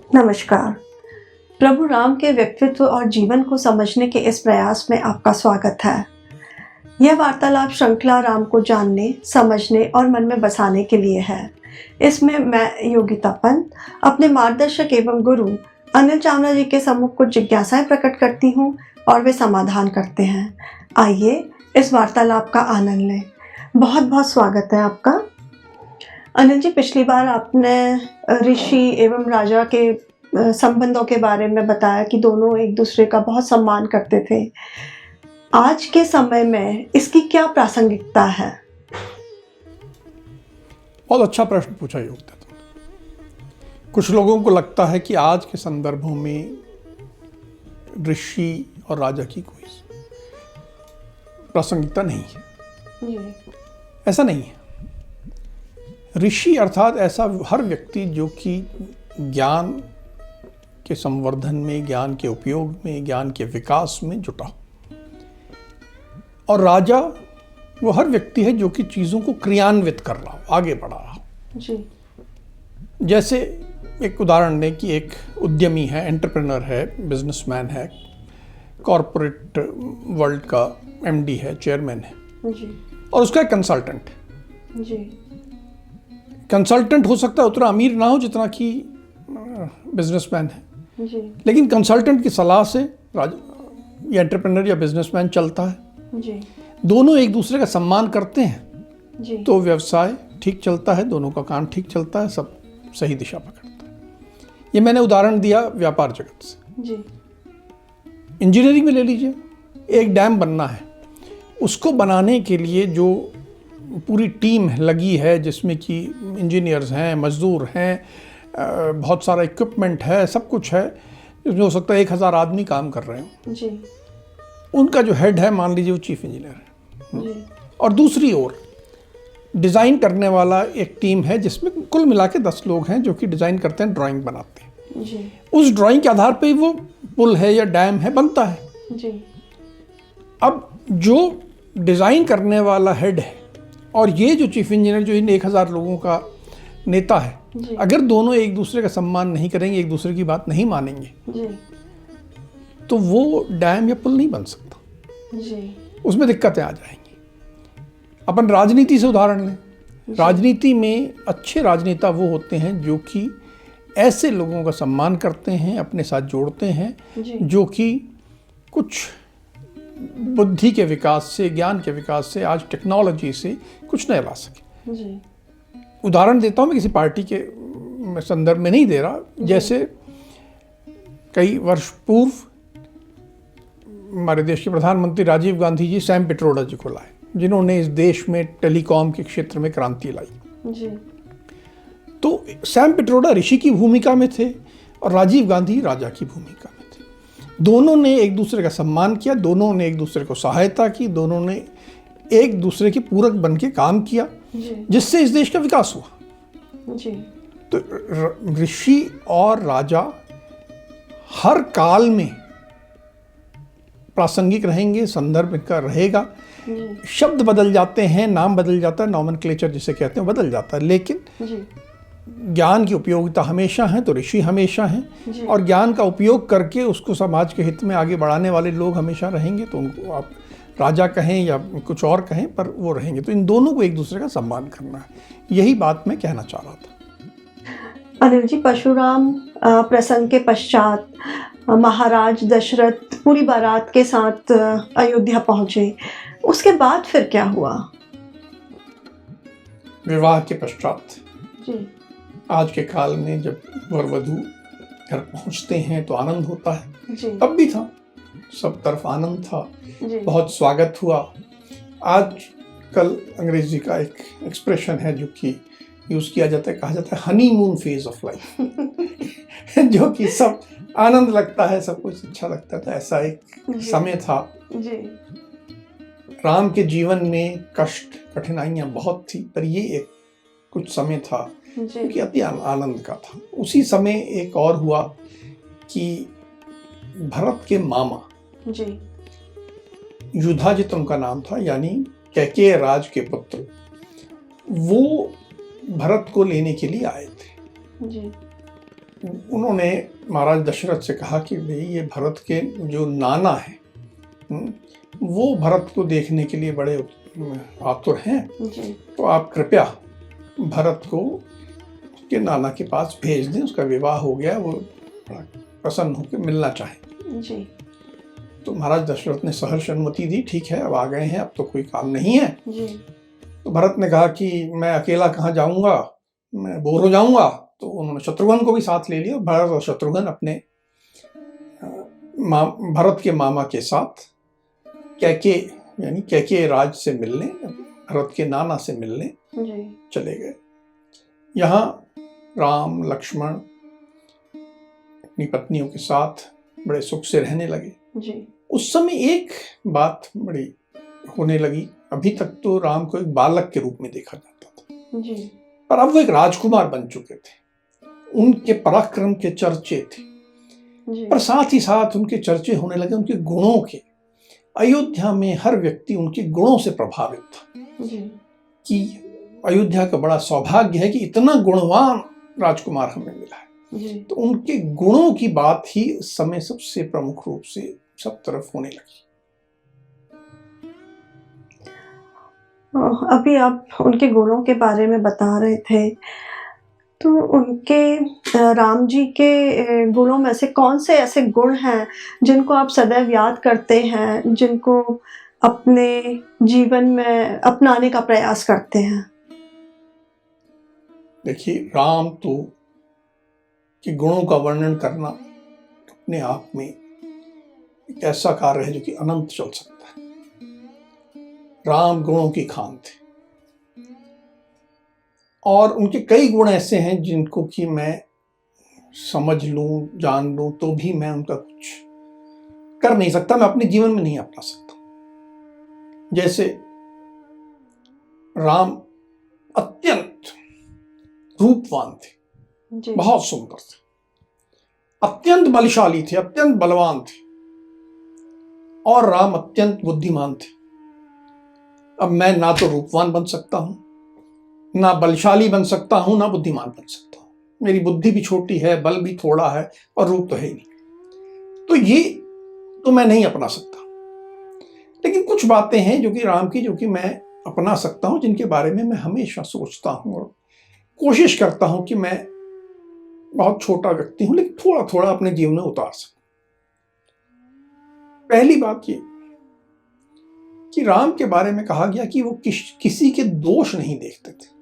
नमस्कार। प्रभु राम के व्यक्तित्व और जीवन को समझने के इस प्रयास में आपका स्वागत है। यह वार्तालाप श्रृंखला राम को जानने, समझने और मन में बसाने के लिए है। इसमें मैं योगिता पंत अपने मार्गदर्शक एवं गुरु अनिल चावला जी के सम्मुख कुछ जिज्ञासाएं प्रकट करती हूँ और वे समाधान करते हैं। आइए इस वार्तालाप का आनंद लें। बहुत बहुत स्वागत है आपका। अनिल जी, पिछली बार आपने ऋषि एवं राजा के संबंधों के बारे में बताया कि दोनों एक दूसरे का बहुत सम्मान करते थे। आज के समय में इसकी क्या प्रासंगिकता है? बहुत अच्छा प्रश्न पूछा योगिता तुमने। कुछ लोगों को लगता है कि आज के संदर्भों में ऋषि और राजा की कोई प्रासंगिकता नहीं है। ऐसा नहीं है। ऋषि अर्थात ऐसा हर व्यक्ति जो कि ज्ञान के संवर्धन में, ज्ञान के उपयोग में, ज्ञान के विकास में जुटा हो। और राजा वो हर व्यक्ति है जो कि चीज़ों को क्रियान्वित कर रहा हो, आगे बढ़ा रहा हो। जी। जैसे एक उदाहरण दें कि एक उद्यमी है, एंटरप्रेन्योर है, बिजनेसमैन है, कॉरपोरेट वर्ल्ड का एमडी है, चेयरमैन है। जी। और उसका एक कंसल्टेंट है। जी। कंसल्टेंट हो सकता है उतना अमीर ना हो जितना कि बिजनेसमैन है। जी। लेकिन कंसल्टेंट की सलाह से या एंटरप्रेन्योर या बिजनेसमैन चलता है। जी। दोनों एक दूसरे का सम्मान करते हैं। जी। तो व्यवसाय ठीक चलता है, दोनों का काम ठीक चलता है, सब सही दिशा पकड़ता है। ये मैंने उदाहरण दिया व्यापार जगत से। जी। इंजीनियरिंग में ले लीजिए, एक डैम बनना है, उसको बनाने के लिए जो पूरी टीम लगी है, जिसमें कि इंजीनियर्स हैं, मजदूर हैं, बहुत सारा इक्विपमेंट है, सब कुछ है, जिसमें हो सकता है 1000 आदमी काम कर रहे हो। जी। उनका जो हेड है, मान लीजिए वो चीफ इंजीनियर है। जी। और दूसरी ओर डिज़ाइन करने वाला एक टीम है जिसमें कुल मिला के 10 लोग हैं जो कि डिज़ाइन करते हैं, ड्राइंग बनाते हैं। जी। उस ड्राइंग के आधार पे वो पुल है या डैम है बनता है। जी। अब जो डिज़ाइन करने वाला हेड है और ये जो चीफ इंजीनियर जो इन 1000 लोगों का नेता है, अगर दोनों एक दूसरे का सम्मान नहीं करेंगे, एक दूसरे की बात नहीं मानेंगे, जी। तो वो डैम या पुल नहीं बन सकता। जी। उसमें दिक्कतें आ जाएंगी। अपन राजनीति से उदाहरण लें। राजनीति में अच्छे राजनेता वो होते हैं जो कि ऐसे लोगों का सम्मान करते हैं, अपने साथ जोड़ते हैं, जो कि कुछ बुद्धि के विकास से, ज्ञान के विकास से, आज टेक्नोलॉजी से कुछ नया ला सके। जी। उदाहरण देता हूँ, मैं किसी पार्टी के संदर्भ में नहीं दे रहा। जैसे कई वर्ष पूर्व हमारे देश के प्रधानमंत्री राजीव गांधी जी सैम पिट्रोडा जी को लाए, जिन्होंने इस देश में टेलीकॉम के क्षेत्र में क्रांति लाई। जी। तो सैम पिट्रोडा ऋषि की भूमिका में थे और राजीव गांधी राजा की भूमिका में थे। दोनों ने एक दूसरे का सम्मान किया, दोनों ने एक दूसरे को सहायता की, दोनों ने एक दूसरे के पूरक बन के काम किया, जिससे इस देश का विकास हुआ। जी। तो ऋषि और राजा हर काल में प्रासंगिक रहेंगे, संदर्भ इनका रहेगा। शब्द बदल जाते हैं, नाम बदल जाता है, नॉमेनक्लेचर जिसे कहते हैं बदल जाता है, लेकिन ज्ञान की उपयोगिता हमेशा है। तो ऋषि हमेशा हैं और ज्ञान का उपयोग करके उसको समाज के हित में आगे बढ़ाने वाले लोग हमेशा रहेंगे। तो उनको आप राजा कहें या कुछ और कहें, पर वो रहेंगे। तो इन दोनों को एक दूसरे का सम्मान करना है, यही बात मैं कहना चाह रहा था। अनिल जी, परशुराम प्रसंग के पश्चात महाराज दशरथ पूरी बारात के साथ अयोध्या पहुंचे। उसके बाद फिर क्या हुआ? विवाह के पश्चात जी। आज के काल में जब वर वधू घर पहुंचते हैं तो आनंद होता है। जी। तब भी था, सब तरफ आनंद था। जी। बहुत स्वागत हुआ। आज कल अंग्रेजी का एक एक्सप्रेशन है जो कि यूज किया जाता है, कहा जाता है हनीमून फेज ऑफ लाइफ जो कि सब आनंद लगता है, सब कुछ अच्छा लगता था। ऐसा एक समय था। जी। राम के जीवन में कष्ट, कठिनाइयां बहुत थी, पर ये एक कुछ समय था क्योंकि अति आनंद का था। उसी समय एक और हुआ कि भरत के मामा जी। युधाजित उनका नाम था, यानी कैकेय राज के पुत्र, वो भरत को लेने के लिए आए थे। जी। उन्होंने महाराज दशरथ से कहा कि भाई ये भरत के जो नाना है वो भरत को देखने के लिए बड़े आतुर हैं, जी। तो आप कृपया भरत को उसके नाना के पास भेज दें, उसका विवाह हो गया, वो प्रसन्न होकर मिलना चाहे। जी। तो महाराज दशरथ ने सहर्ष अनुमति दी, ठीक है अब आ गए हैं, अब तो कोई काम नहीं है। जी। तो भरत ने कहा कि मैं अकेला कहाँ जाऊंगा, मैं बोर हो जाऊंगा। तो उन्होंने शत्रुघ्न को भी साथ ले लिया। भरत और शत्रुघ्न अपने भरत के मामा के साथ कैके यानी कैके राज से मिलने, भरत के नाना से मिलने चले गए। यहाँ राम लक्ष्मण अपनी पत्नियों के साथ बड़े सुख से रहने लगे। जी। उस समय एक बात बड़ी होने लगी। अभी तक तो राम को एक बालक के रूप में देखा जाता था, जी। पर अब वो एक राजकुमार बन चुके थे। उनके पराक्रम के चर्चे थे, पर साथ ही साथ उनके चर्चे होने लगे उनके गुणों के। अयोध्या में हर व्यक्ति उनके गुणों से प्रभावित था। जी। कि अयोध्या का बड़ा सौभाग्य है कि इतना गुणवान राजकुमार हमें मिला है। जी। तो उनके गुणों की बात ही इस समय सबसे प्रमुख रूप से सब तरफ होने लगी। अभी आप उनके गुणों के बारे में बता रहे थे, तो उनके राम जी के गुणों में से कौन से ऐसे गुण हैं जिनको आप सदैव याद करते हैं, जिनको अपने जीवन में अपनाने का प्रयास करते हैं? देखिए, राम तो के गुणों का वर्णन करना अपने आप में एक ऐसा कार्य है जो कि अनंत चल सकता है। राम गुणों की खान थे और उनके कई गुण ऐसे हैं जिनको कि मैं समझ लूं, जान लूं, तो भी मैं उनका कुछ कर नहीं सकता, मैं अपने जीवन में नहीं अपना सकता। जैसे राम अत्यंत रूपवान थे, बहुत सुंदर थे, अत्यंत बलशाली थे, अत्यंत बलवान थे, और राम अत्यंत बुद्धिमान थे। अब मैं ना तो रूपवान बन सकता हूं, ना बलशाली बन सकता हूं, ना बुद्धिमान बन सकता हूं। मेरी बुद्धि भी छोटी है, बल भी थोड़ा है, और रूप तो है ही नहीं। तो ये तो मैं नहीं अपना सकता। लेकिन कुछ बातें हैं जो कि राम की, जो कि मैं अपना सकता हूं, जिनके बारे में मैं हमेशा सोचता हूं और कोशिश करता हूं कि मैं बहुत छोटा व्यक्ति हूं, लेकिन थोड़ा थोड़ा अपने जीवन में उतार सकूं। पहली बात ये कि राम के बारे में कहा गया कि वो किसी के दोष नहीं देखते थे।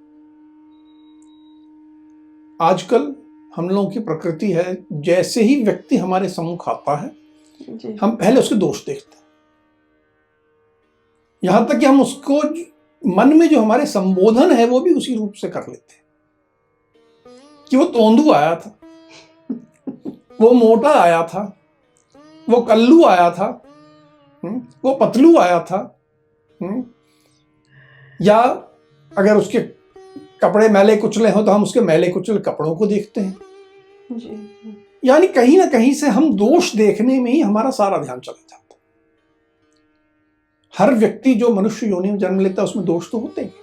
आजकल हम लोगों की प्रकृति है, जैसे ही व्यक्ति हमारे सम्मुख आता है हम पहले उसके दोष देखते हैं। यहां तक कि हम उसको मन में जो हमारे संबोधन है वो भी उसी रूप से कर लेते हैं कि वो तोंदू आया था, वो मोटा आया था, वो कल्लू आया था, वो पतलू आया था, या अगर उसके कपड़े मैले कुचले हो तो हम उसके मैले कुचले कपड़ों को देखते हैं। यानी कहीं ना कहीं से हम दोष देखने में ही हमारा सारा ध्यान चला जाता है। हर व्यक्ति जो मनुष्य योनि में जन्म लेता है उसमें दोष तो होते हैं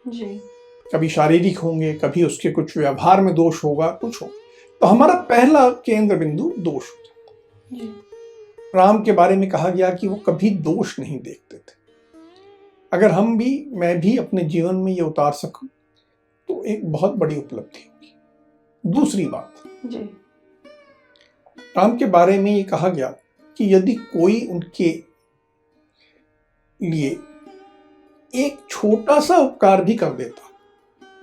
जी। कभी शारीरिक होंगे, कभी उसके कुछ व्यवहार में दोष होगा, कुछ हो, तो हमारा पहला केंद्र बिंदु दोष हो जाता है। राम के बारे में कहा गया कि वो कभी दोष नहीं देखते थे। अगर हम भी, मैं भी अपने जीवन में ये उतार सकूं तो एक बहुत बड़ी उपलब्धि होगी। दूसरी बात जी, राम के बारे में ये कहा गया कि यदि कोई उनके लिए एक छोटा सा उपकार भी कर देता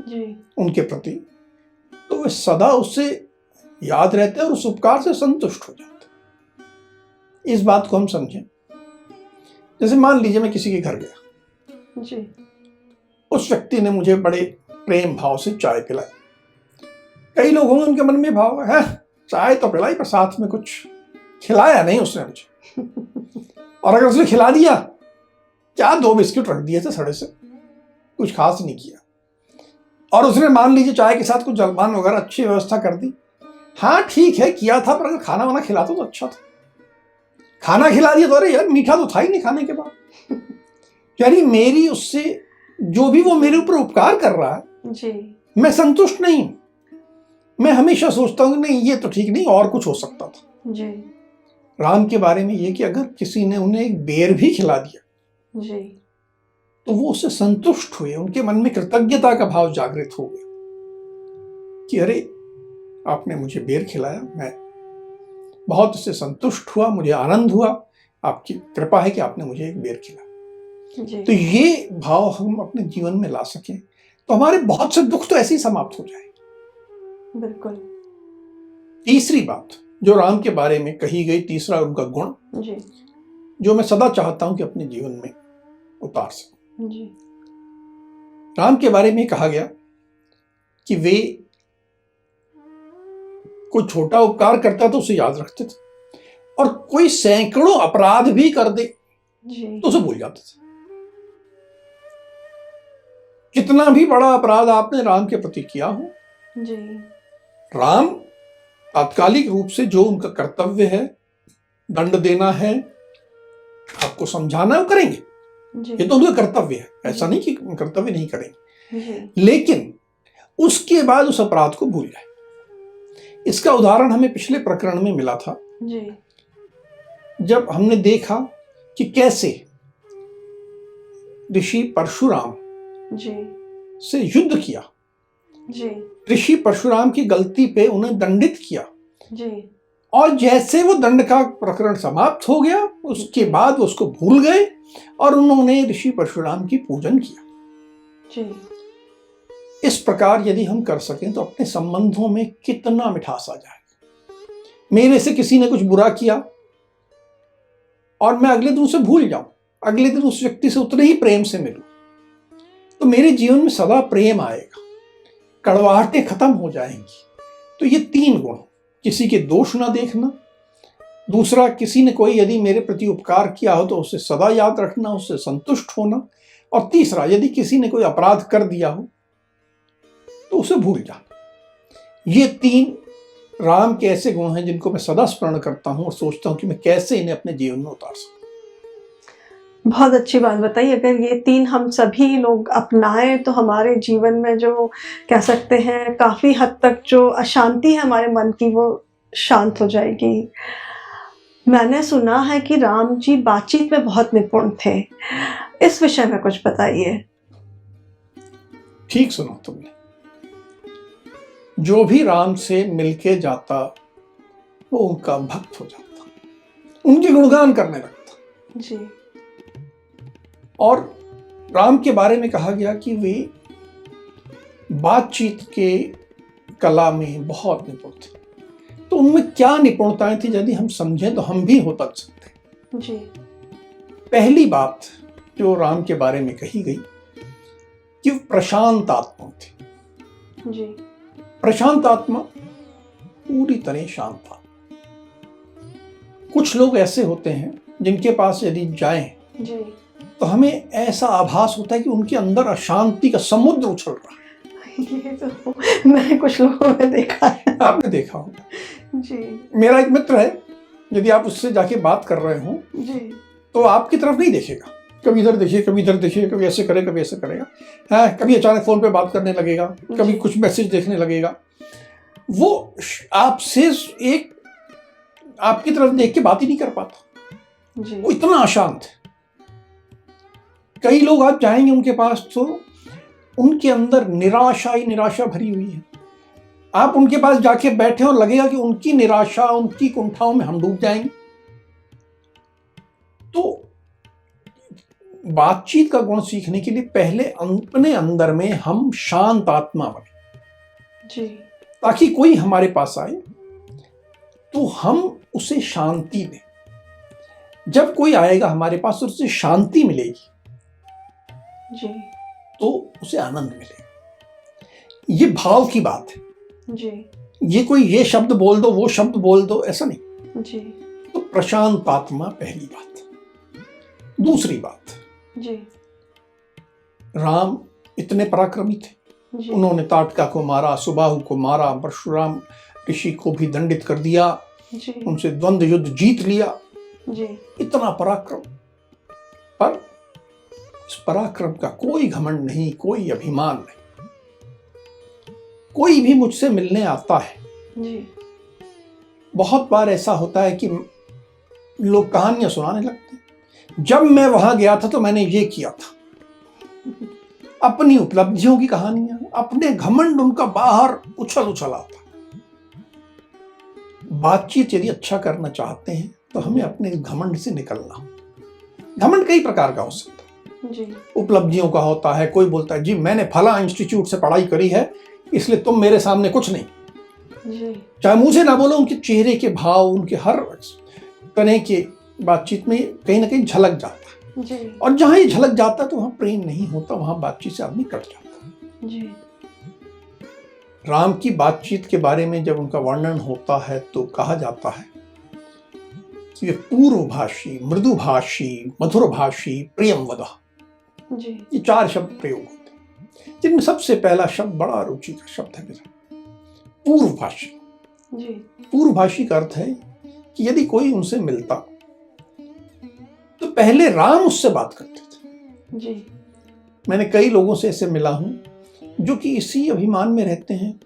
जी उनके प्रति, तो वे सदा उससे याद रहते और उस उपकार से संतुष्ट हो जाते। इस बात को हम समझें। जैसे मान लीजिए मैं किसी के घर गया जी, उस व्यक्ति ने मुझे बड़े प्रेम भाव से चाय पिलाई। कई लोग होंगे उनके मन में भाव है, चाय तो पिलाई पर साथ में कुछ खिलाया नहीं उसने मुझे। और अगर उसने खिला दिया, क्या 2 बिस्किट रख दिए थे सड़े से, कुछ खास नहीं किया। और उसने मान लीजिए चाय के साथ कुछ जलपान वगैरह अच्छी व्यवस्था कर दी, हाँ ठीक है किया था, पर अगर खाना वाना खिलाता तो अच्छा था। खाना खिला दिया तो अरे यार मीठा तो था ही नहीं खाने के बाद। यानी मेरी उससे जो भी वो मेरे ऊपर उपकार कर रहा है जी मैं संतुष्ट नहीं हूं। मैं हमेशा सोचता हूँ नहीं ये तो ठीक नहीं, और कुछ हो सकता था। जी राम के बारे में ये कि अगर किसी ने उन्हें एक बेर भी खिला दिया जी तो वो उससे संतुष्ट हुए, उनके मन में कृतज्ञता का भाव जागृत हो गया कि अरे आपने मुझे बेर खिलाया, मैं बहुत इससे संतुष्ट हुआ, मुझे आनंद हुआ, आपकी कृपा है कि आपने मुझे एक बेर खिलाया। जी तो ये भाव हम अपने जीवन में ला सकें तो हमारे बहुत से दुख तो ऐसे ही समाप्त हो जाए। बिल्कुल। तीसरी बात जो राम के बारे में कही गई, तीसरा उनका गुण जी जो मैं सदा चाहता हूं कि अपने जीवन में उतार सकूं। जी राम के बारे में कहा गया कि वे कोई छोटा उपकार करता तो उसे याद रखते थे, और कोई सैकड़ों अपराध भी कर दे जी तो उसे भूल जाते थे। कितना भी बड़ा अपराध आपने राम के प्रति किया हो, जी राम तात्कालिक रूप से जो उनका कर्तव्य है, दंड देना है, आपको समझाना है, वो करेंगे। जी ये तो उनका कर्तव्य है, ऐसा नहीं कि कर्तव्य नहीं करेंगे, जी लेकिन उसके बाद उस अपराध को भूल जाए। इसका उदाहरण हमें पिछले प्रकरण में मिला था, जी जब हमने देखा कि कैसे ऋषि परशुराम जी से युद्ध किया, जी ऋषि परशुराम की गलती पे उन्हें दंडित किया, जी और जैसे वो दंड का प्रकरण समाप्त हो गया उसके बाद वो उसको भूल गए और उन्होंने ऋषि परशुराम की पूजन किया। जी इस प्रकार यदि हम कर सकें तो अपने संबंधों में कितना मिठास आ जाए। मेरे से किसी ने कुछ बुरा किया और मैं अगले दिन उसे भूल जाऊं, अगले दिन उस व्यक्ति से उतने ही प्रेम से मिलूं, तो मेरे जीवन में सदा प्रेम आएगा, कड़वाहटें खत्म हो जाएंगी। तो ये तीन गुण, किसी के दोष ना देखना, दूसरा किसी ने कोई यदि मेरे प्रति उपकार किया हो तो उसे सदा याद रखना, उससे संतुष्ट होना, और तीसरा यदि किसी ने कोई अपराध कर दिया हो तो उसे भूल जाना। ये तीन राम के ऐसे गुण हैं जिनको मैं सदा स्मरण करता हूं और सोचता हूं कि मैं कैसे इन्हें अपने जीवन में उतार सकूं। बहुत अच्छी बात बताई। अगर ये तीन हम सभी लोग अपनाएं तो हमारे जीवन में जो कह सकते हैं काफ़ी हद तक जो अशांति है हमारे मन की वो शांत हो जाएगी। मैंने सुना है कि राम जी बातचीत में बहुत निपुण थे, इस विषय में कुछ बताइए। ठीक सुना तुमने, जो भी राम से मिलके जाता वो उनका भक्त हो जाता, उनके गुणगान करने लगता। जी और राम के बारे में कहा गया कि वे बातचीत के कला में बहुत निपुण थे। तो उनमें क्या निपुणताएं थी यदि हम समझें तो हम भी हो तक सकते। जी पहली बात जो राम के बारे में कही गई कि वो प्रशांत आत्मा थे। जी प्रशांत आत्मा, पूरी तरह शांत आत्मा। कुछ लोग ऐसे होते हैं जिनके पास यदि जाएं जी तो हमें ऐसा आभास होता है कि उनके अंदर अशांति का समुद्र उछल रहा है। ये तो मैंने कुछ लोगों में देखा है। आपने देखा होगा। जी मेरा एक मित्र है, यदि आप उससे जाके बात कर रहे हो जी तो आपकी तरफ नहीं देखेगा, कभी इधर देखिए, कभी इधर देखिए, कभी ऐसे करे, कभी ऐसे करेगा, हाँ, कभी अचानक फोन पे बात करने लगेगा, कभी कुछ मैसेज देखने लगेगा। वो आपसे एक आपकी तरफ देख के बात ही नहीं कर पाता, जी वो इतना अशांत है। कई लोग आप जाएंगे उनके पास तो उनके अंदर निराशा ही निराशा भरी हुई है। आप उनके पास जाके बैठे और लगेगा कि उनकी निराशा, उनकी कुंठाओं में हम डूब जाएंगे। तो बातचीत का गुण सीखने के लिए पहले अपने अंदर में हम शांत आत्मा बने, जी ताकि कोई हमारे पास आए तो हम उसे शांति दें। जब कोई आएगा हमारे पास और उसे शांति मिलेगी जी तो उसे आनंद मिलेगा। ये भाव की बात है, जी ये कोई ये शब्द बोल दो, वो शब्द बोल दो, ऐसा नहीं। जी तो प्रशांत आत्मा पहली बात। दूसरी बात, जी राम इतने पराक्रमी थे, जी उन्होंने ताटका को मारा, सुबाहु को मारा, परशुराम ऋषि को भी दंडित कर दिया, जी उनसे द्वंद्व युद्ध जीत लिया। जी इतना पराक्रम, पर इस पराक्रम का कोई घमंड नहीं, कोई अभिमान नहीं। कोई भी मुझसे मिलने आता है जी। बहुत बार ऐसा होता है कि लोग कहानियां सुनाने लगते हैं, जब मैं वहां गया था तो मैंने ये किया था। अपनी उपलब्धियों की कहानियां, अपने घमंड उनका बाहर उछल उछल आता। बातचीत यदि अच्छा करना चाहते हैं तो हमें अपने घमंड से निकलना। घमंड कई प्रकार का हो सकता है जी। उपलब्धियों का होता है। कोई बोलता है जी मैंने फला इंस्टीट्यूट से पढ़ाई करी है इसलिए तुम मेरे सामने कुछ नहीं। जी। चाहे मुंह से ना बोलो, उनके चेहरे के भाव, उनके हर तरह के बातचीत में कहीं ना कहीं झलक जाता है। जी। और जहां ये झलक जाता है तो वहां प्रेम नहीं होता, वहां बातचीत से आदमी कट जाता है। जी। राम की बातचीत के बारे में जब उनका वर्णन होता है तो कहा जाता है कि वे पूर्वभाषी, मृदुभाषी, मधुरभाषी, प्रियमवदा, जी। ये 4 शब्द प्रयोग होते हैं, जिनमें सबसे पहला शब्द बड़ा रुचि का शब्द है मेरा, पूर्वभाषी। जी। पूर्वभाषी का अर्थ है कि यदि कोई उनसे मिलता तो पहले राम उससे बात करते थे। जी। मैंने कई लोगों से ऐसे मिला हूं जो कि इसी अभिमान में रहते हैं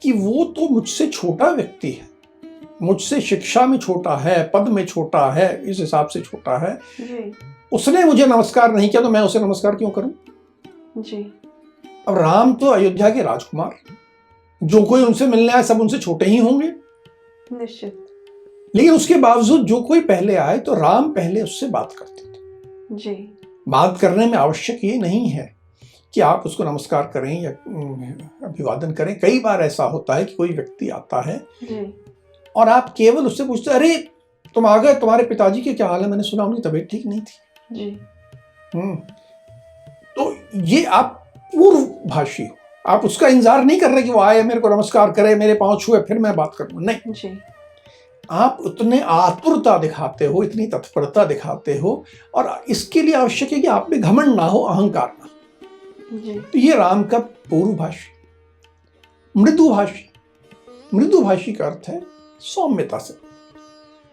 कि वो तो मुझसे छोटा व्यक्ति है, मुझसे शिक्षा में छोटा है, पद में छोटा है, इस हिसाब से छोटा है, जी। उसने मुझे नमस्कार नहीं किया तो मैं उसे नमस्कार क्यों करूं। जी। अब राम तो अयोध्या के राजकुमार, जो कोई उनसे मिलने आए सब उनसे छोटे ही होंगे, निश्चित। लेकिन उसके बावजूद जो कोई पहले आए तो राम पहले उससे बात करते थे। जी। बात करने में आवश्यक ये नहीं है कि आप उसको नमस्कार करें या अभिवादन करें। कई बार ऐसा होता है कि कोई व्यक्ति आता है जी। और आप केवल उससे पूछते अरे तुम आ गए, तुम्हारे पिताजी के क्या हाल है, मैंने सुना उनकी तबीयत ठीक नहीं थी। जी। तो ये आप पूर्वभाषी हो, आप उसका इंतजार नहीं कर रहे कि वो आए मेरे को नमस्कार करे, मेरे पांव छुए फिर मैं बात करूं, नहीं। जी। आप उतने आतुरता दिखाते हो, इतनी तत्परता दिखाते हो, और इसके लिए आवश्यक है कि आप में घमंड ना हो, अहंकार ना हो। जी। तो ये राम का पूर्वभाषी। मृदुभाषी, मृदुभाषी का अर्थ है सौम्यता से,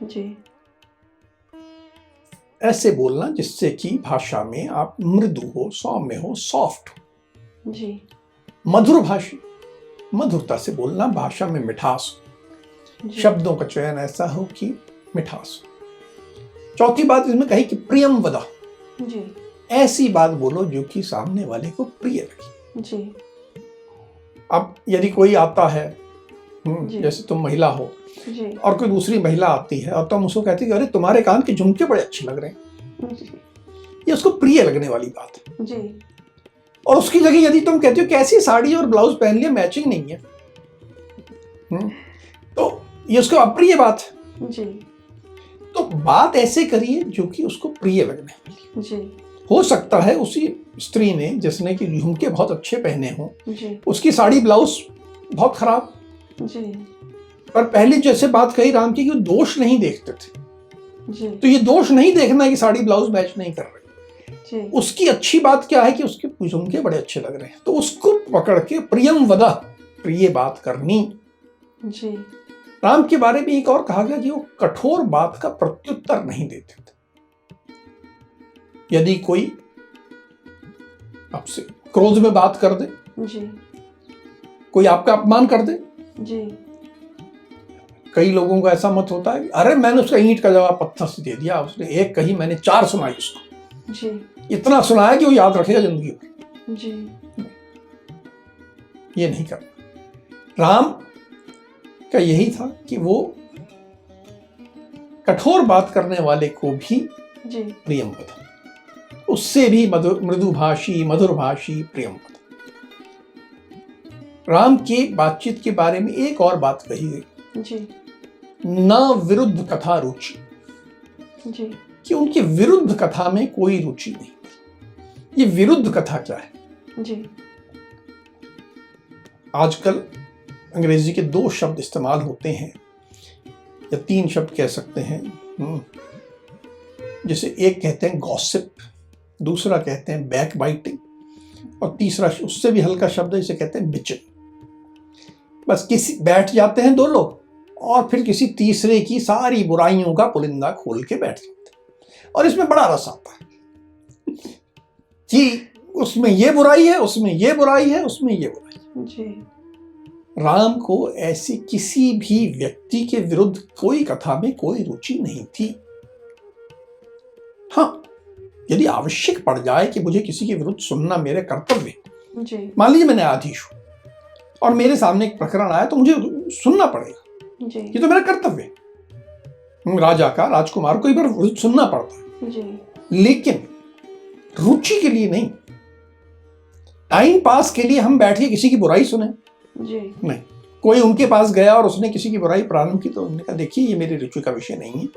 जी। ऐसे बोलना जिससे कि भाषा में आप मृदु हो, सौम्य हो, सॉफ्ट हो। जी। मधुरभाषी, मधुरता से बोलना, भाषा में मिठास हो, जी। शब्दों का चयन ऐसा हो कि मिठास हो। चौथी बात इसमें कही कि प्रियमवदा, जी। ऐसी बात बोलो जो कि सामने वाले को प्रिय लगे। जी। अब यदि कोई आता है, जी। जैसे तुम महिला हो जी। और कोई दूसरी महिला आती है और तुम उसको कहते कि अरे तुम्हारे कान के झुमके बड़े अच्छे लग रहे हैं, जी। ये उसको प्रिय लगने वाली बात है। जी। और उसकी जगह यदि तुम कहते हो कैसी साड़ी और ब्लाउज पहन लिया, मैचिंग नहीं है, तो ये उसको अप्रिय बात है। जी। तो बात ऐसे करिए जो कि उसको प्रिय लगने वाली। जी। हो सकता है उसी स्त्री ने जिसने कि झुमके बहुत अच्छे पहने हों, जी। उसकी साड़ी ब्लाउज बहुत खराब, जी। पर पहले जैसे बात कही राम की कि वो दोष नहीं देखते थे, जी। तो ये दोष नहीं देखना है कि साड़ी ब्लाउज मैच नहीं कर रही। जी। उसकी अच्छी बात क्या है कि उसके झुमके बड़े अच्छे लग रहे हैं, तो उसको पकड़ के प्रियम वदा, प्रिय बात करनी। जी। राम के बारे में एक और कहा गया कि वो कठोर बात का प्रत्युत्तर नहीं देते थे। यदि कोई आपसे क्रोध में बात कर दे, जी। कोई आपका अपमान कर दे, जी। कई लोगों का ऐसा मत होता है अरे मैंने उसका ईंट का जवाब पत्थर से दे दिया, उसने एक कही मैंने 4 सुनाई उसको, जी। इतना सुनाया कि वो याद रखेगा जिंदगी भर। जी। ये नहीं करना। राम का यही था कि वो कठोर बात करने वाले को भी जी। प्रियम बता, उससे भी मृदुभाषी, मधुरभाषी, प्रियम बता। राम की बातचीत के बारे में एक और बात कही गई, जी। न विरुद्ध कथा रुचि, जी। कि उनकी विरुद्ध कथा में कोई रुचि नहीं थी। ये विरुद्ध कथा क्या है? जी। आजकल अंग्रेजी के 2 शब्द इस्तेमाल होते हैं या 3 शब्द कह सकते हैं, जैसे एक कहते हैं गॉसिप, दूसरा कहते हैं बैक बाइटिंग, और तीसरा उससे भी हल्का शब्द है जिसे कहते हैं बिचिंग। बस किसी बैठ जाते हैं 2 लोग और फिर किसी तीसरे की सारी बुराइयों का पुलिंदा खोल के बैठ जाते हैं, और इसमें बड़ा रस आता है। कि उसमें ये बुराई है, उसमें ये बुराई है, उसमें ये बुराई है। जी। राम को ऐसी किसी भी व्यक्ति के विरुद्ध कोई कथा में कोई रुचि नहीं थी। हाँ, यदि आवश्यक पड़ जाए कि मुझे किसी के विरुद्ध सुनना मेरे कर्तव्य, मान लीजिए मैं न्यायाधीश हूं और मेरे सामने एक प्रकरण आया तो मुझे सुनना पड़ेगा, ये तो मेरा कर्तव्य है। राजा का, राजकुमार को एक बार सुनना पड़ता है, लेकिन रुचि के लिए नहीं, टाइम पास के लिए हम बैठ के किसी की बुराई सुने नहीं। कोई उनके पास गया और उसने किसी की बुराई प्रारंभ की तो उन्होंने कहा देखिए ये मेरी रुचि का विषय नहीं है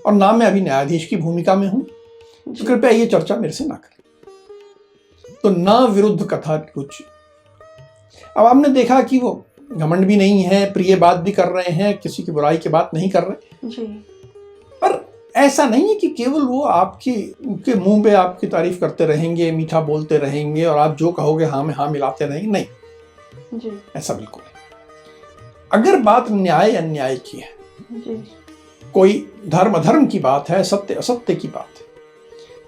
और ना मैं अभी न्यायाधीश की भूमिका में हूं, तो कृपया ये चर्चा मेरे से ना करें। तो ना विरुद्ध कथा रुचि। अब आपने देखा कि वो घमंड भी नहीं है, प्रिय बात भी कर रहे हैं, किसी की बुराई की बात नहीं कर रहे, पर ऐसा नहीं है कि केवल वो आपके मुंह पे आपकी तारीफ करते रहेंगे, मीठा बोलते रहेंगे और आप जो कहोगे हाँ में हाँ मिलाते रहेंगे, नहीं जी। ऐसा बिल्कुल नहीं। अगर बात न्याय अन्याय की है जी, कोई धर्म अधर्म की बात है, सत्य असत्य की बात है,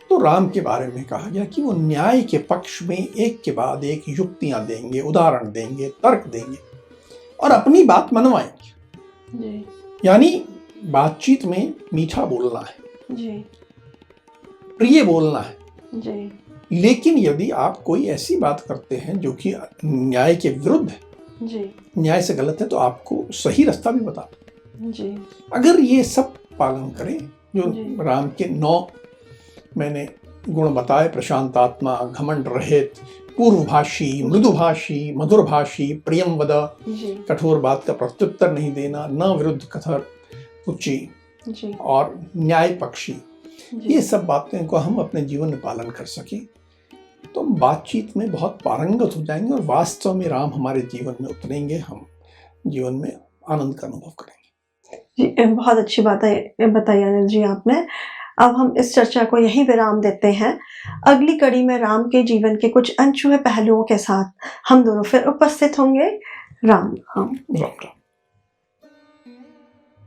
तो राम के बारे में कहा गया कि वो न्याय के पक्ष में एक के बाद एक युक्तियां देंगे, उदाहरण देंगे, तर्क देंगे और अपनी बात मनवाएंगे जी। यानी बातचीत में मीठा बोलना है जी, प्रिय बोलना है जी। लेकिन यदि आप कोई ऐसी बात करते हैं जो कि न्याय के विरुद्ध है जी, न्याय से गलत है, तो आपको सही रास्ता भी बता जी। अगर ये सब पालन करें जो राम के 9 मैंने गुण बताए, प्रशांतात्मा, घमंड रहित, पूर्वभाषी, मृदुभाषी, मधुरभाषी, प्रियम वद, कठोर बात का प्रत्युत्तर नहीं देना, न विरुद्ध कथा रुचि और न्याय पक्षी, ये सब बातें को हम अपने जीवन में पालन कर सकें तो हम बातचीत में बहुत पारंगत हो जाएंगे और वास्तव में राम हमारे जीवन में उतरेंगे, हम जीवन में आनंद का अनुभव करेंगे जी। बहुत अच्छी बात है बताई अनिल जी आपने। अब हम इस चर्चा को यहीं विराम देते हैं। अगली कड़ी में राम के जीवन के कुछ अनछुए पहलुओं के साथ हम दोनों फिर उपस्थित होंगे। राम राम।